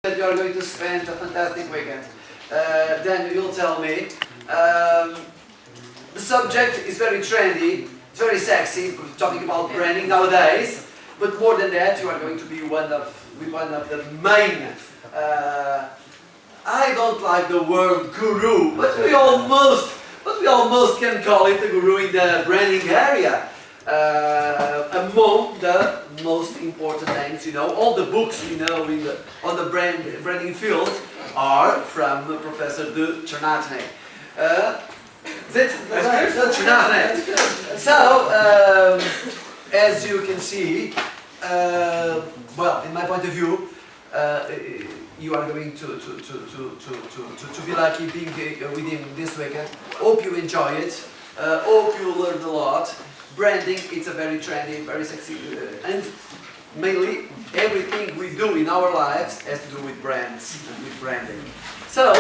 that you are going to spend a fantastic weekend. Then you'll tell me. The subject is very trendy, it's very sexy, we're talking about branding nowadays, but more than that, you are going to be one of the main, I don't like the word guru, but we almost can call it a guru in the branding area. Among the most important names, you know, all the books we know on the branding field are from Professor deChernatony. deChernatony. So, as you can see, well, in my point of view, you are going to be lucky being with him this weekend. Hope you enjoy it. Hope you learned a lot. Branding, it's a very trendy, very sexy, and mainly everything we do in our lives has to do with brands and with branding. So,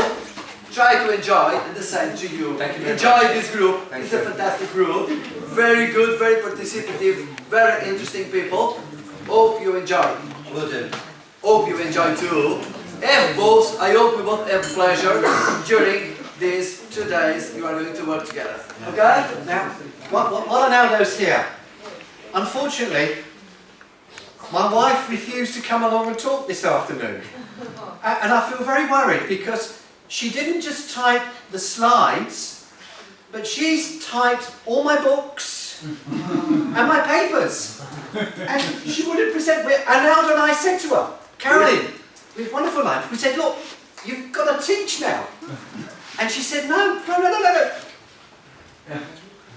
try to enjoy, and the same to you. Enjoy this group. It's a fantastic group. Very good, very participative, very interesting people. Hope you enjoy. Will do. Hope you enjoy too. Have both. I hope we both have pleasure during these 2 days you are going to work together. Okay? Now, while Arnaldo's here, unfortunately, my wife refused to come along and talk this afternoon. And I feel very worried because she didn't just type the slides, but she's typed all my books and my papers. And she wouldn't present with Arnaldo, and I said to her, Caroline, with wonderful line, we said, look, you've got to teach now. And she said, no.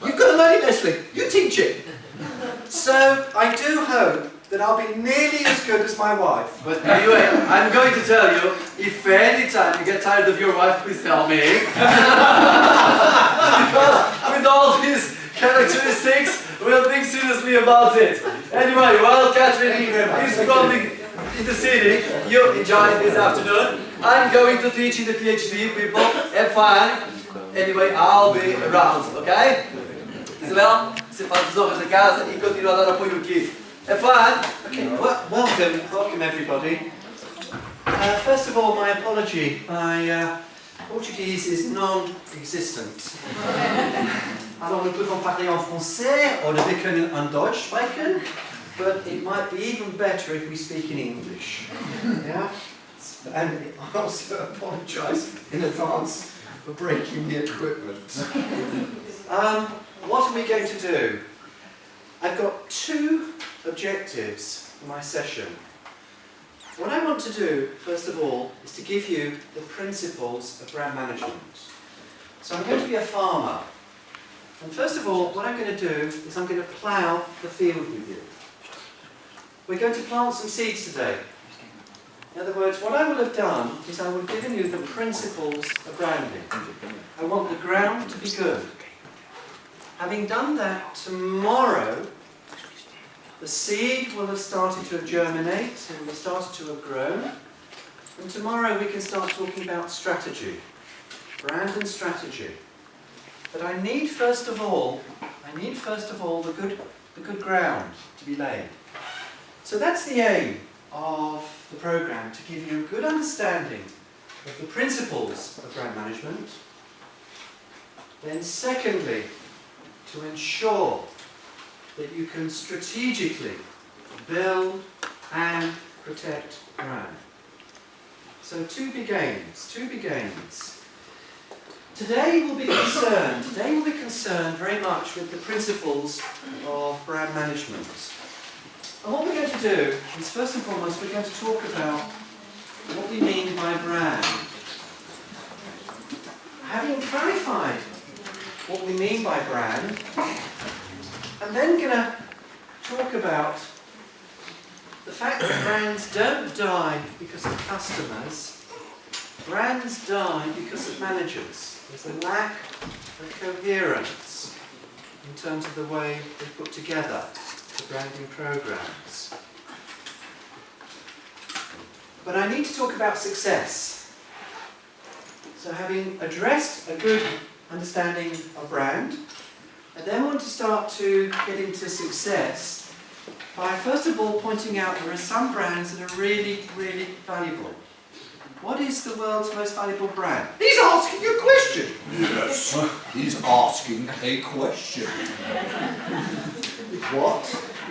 You've got to learn it, Leslie. You teach it. So I do hope that I'll be nearly as good as my wife. But anyway, I'm going to tell you, if any time you get tired of your wife, please tell me. Because with all these characteristics, we'll think seriously about it. Anyway, while Catherine is coming in the city, you enjoy this afternoon. I'm going to teach in the PhD, people. Have fun. Anyway, I'll be around, okay? Isabel, você faz as honras da casa e continua a dar apoio aqui. Have fun. Okay, welcome everybody. First of all, my apology. My Portuguese is non-existent. Alors, nous pouvons parler en français, oder wir können en Deutsch sprechen, but it might be even better if we speak in English. Yeah? And I also apologise in advance for breaking the equipment. What are we going to do? I've got 2 objectives for my session. What I want to do, first of all, is to give you the principles of brand management. So I'm going to be a farmer. And first of all, what I'm going to do is I'm going to plough the field with you. We're going to plant some seeds today. In other words, what I will have done is I will have given you the principles of branding. I want the ground to be good. Having done that, tomorrow the seed will have started to germinate and will have started to have grown. And tomorrow we can start talking about strategy, brand and strategy. But I need first of all the good ground to be laid. So that's the aim of the programme, to give you a good understanding of the principles of brand management. Then secondly, to ensure that you can strategically build and protect brand. So two big aims. Today we'll be concerned very much with the principles of brand management. And what we're going to do is, first and foremost, we're going to talk about what we mean by brand. Having clarified what we mean by brand, I'm then going to talk about the fact that brands don't die because of customers. Brands die because of managers. There's a lack of coherence in terms of the way they put together the branding programs. But I need to talk about success. So having addressed a good understanding of brand, I then want to start to get into success by first of all pointing out there are some brands that are really, really valuable. What is the world's most valuable brand? He's asking you a question. Yes, he's asking a question. What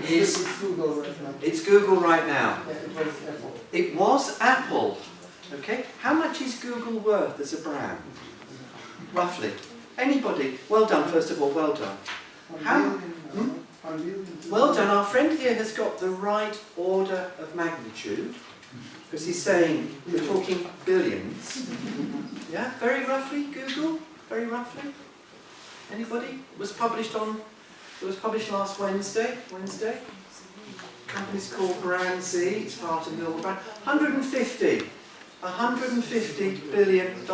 is... It's Google right now. It's Google right now. Yeah, it was Apple. It was Apple. Okay, how much is Google worth as a brand? Roughly. Anybody? Well done, first of all, well done. How? Well done, our friend here has got the right order of magnitude, because he's saying we're talking billions. Yeah, very roughly, Google? Very roughly? Anybody? It was published last Wednesday. Company's called Brand Z, it's part of Millwall Brand. $150 billion.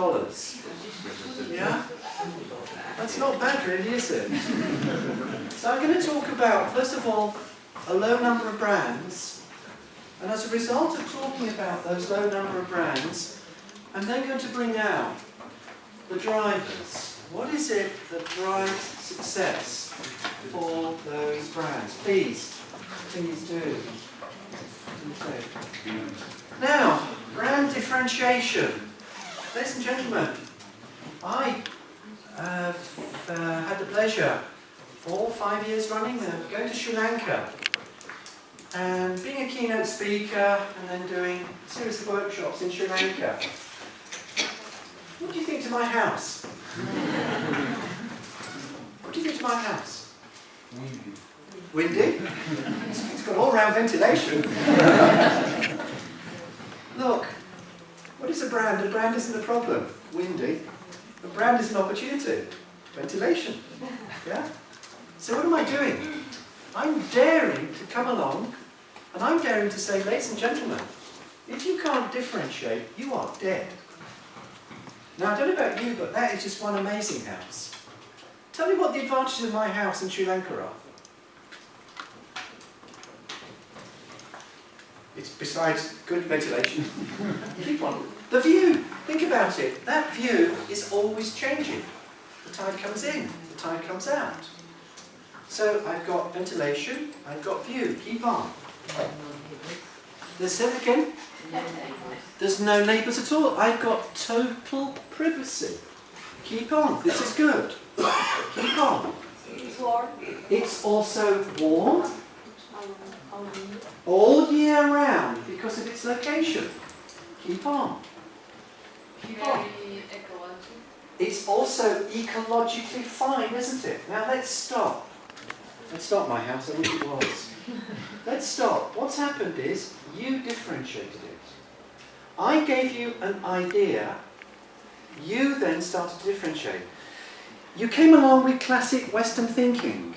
Yeah? That's not bad really, is it? So I'm going to talk about, first of all, a low number of brands. And as a result of talking about those low number of brands, I'm then going to bring out the drivers. What is it that drives success for those brands? Please do. Okay. Now, brand differentiation. Ladies and gentlemen, I have had the pleasure, 4 or 5 years running, of going to Sri Lanka and being a keynote speaker and then doing a series of workshops in Sri Lanka. What do you think to my house? What do you think to my house? Windy? It's got all-round ventilation. Look, what is a brand? A brand isn't a problem. Windy. A brand is an opportunity. Ventilation. Yeah? So what am I doing? I'm daring to come along and I'm daring to say, ladies and gentlemen, if you can't differentiate, you are dead. Now, I don't know about you, but that is just one amazing house. Tell me what the advantages of my house in Sri Lanka are. It's besides good ventilation. Keep on. The view. Think about it. That view is always changing. The tide comes in, the tide comes out. So I've got ventilation, I've got view. Keep on. Let's say it again. There's no neighbours at all. I've got total privacy. Keep on. This is good. Keep on. It's warm. It's also warm all year round because of its location. Keep on. Keep on. Very ecological. It's also ecologically fine, isn't it? Now let's stop. Let's stop my house, I wish it was. Let's stop. What's happened is you differentiated it. I gave you an idea, you then started to differentiate. You came along with classic Western thinking,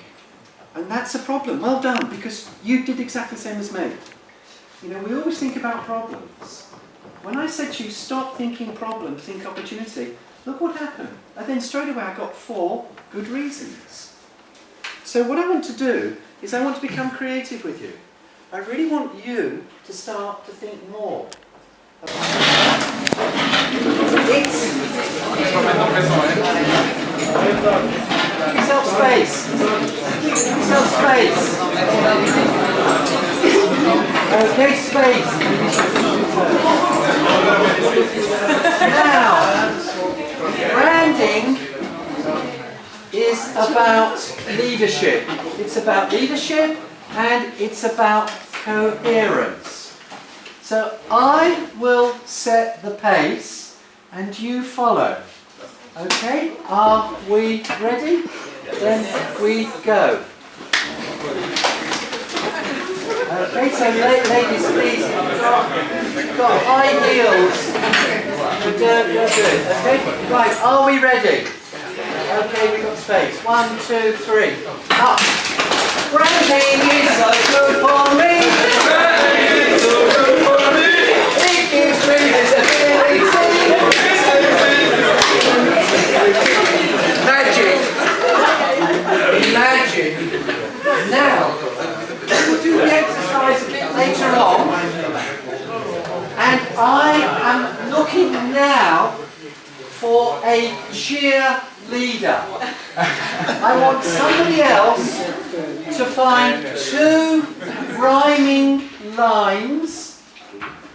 and that's a problem. Well done, because you did exactly the same as me. You know, we always think about problems. When I said to you, stop thinking problem, think opportunity, look what happened. And then straight away I got 4 good reasons. So what I want to do is I want to become creative with you. I really want you to start to think more Self-space. Self-space. Okay, space. Now, branding is about leadership. It's about leadership and it's about coherence. So I will set the pace and you follow. Okay, are we ready? Then we go. Okay, so ladies, please, you've got high heels. You're good. Okay, right, are we ready? Okay, we've got space. 1, 2, 3. Up. Branding is so good for me. Branding is so good for me. It gives me visibility. Magic. Now, we'll do the exercise a bit later on. And I am looking now for a cheerleader. I want somebody else to find 2 rhyming lines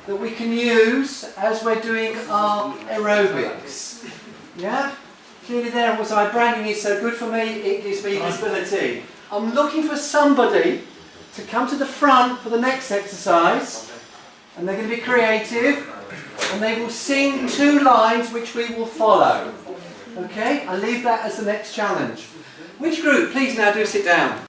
that we can use as we're doing our aerobics. Yeah? Clearly there was my branding is so good for me, it gives me visibility. I'm looking for somebody to come to the front for the next exercise, and they're going to be creative, and they will sing 2 lines which we will follow. Okay? I'll leave that as the next challenge. Which group, please now do sit down.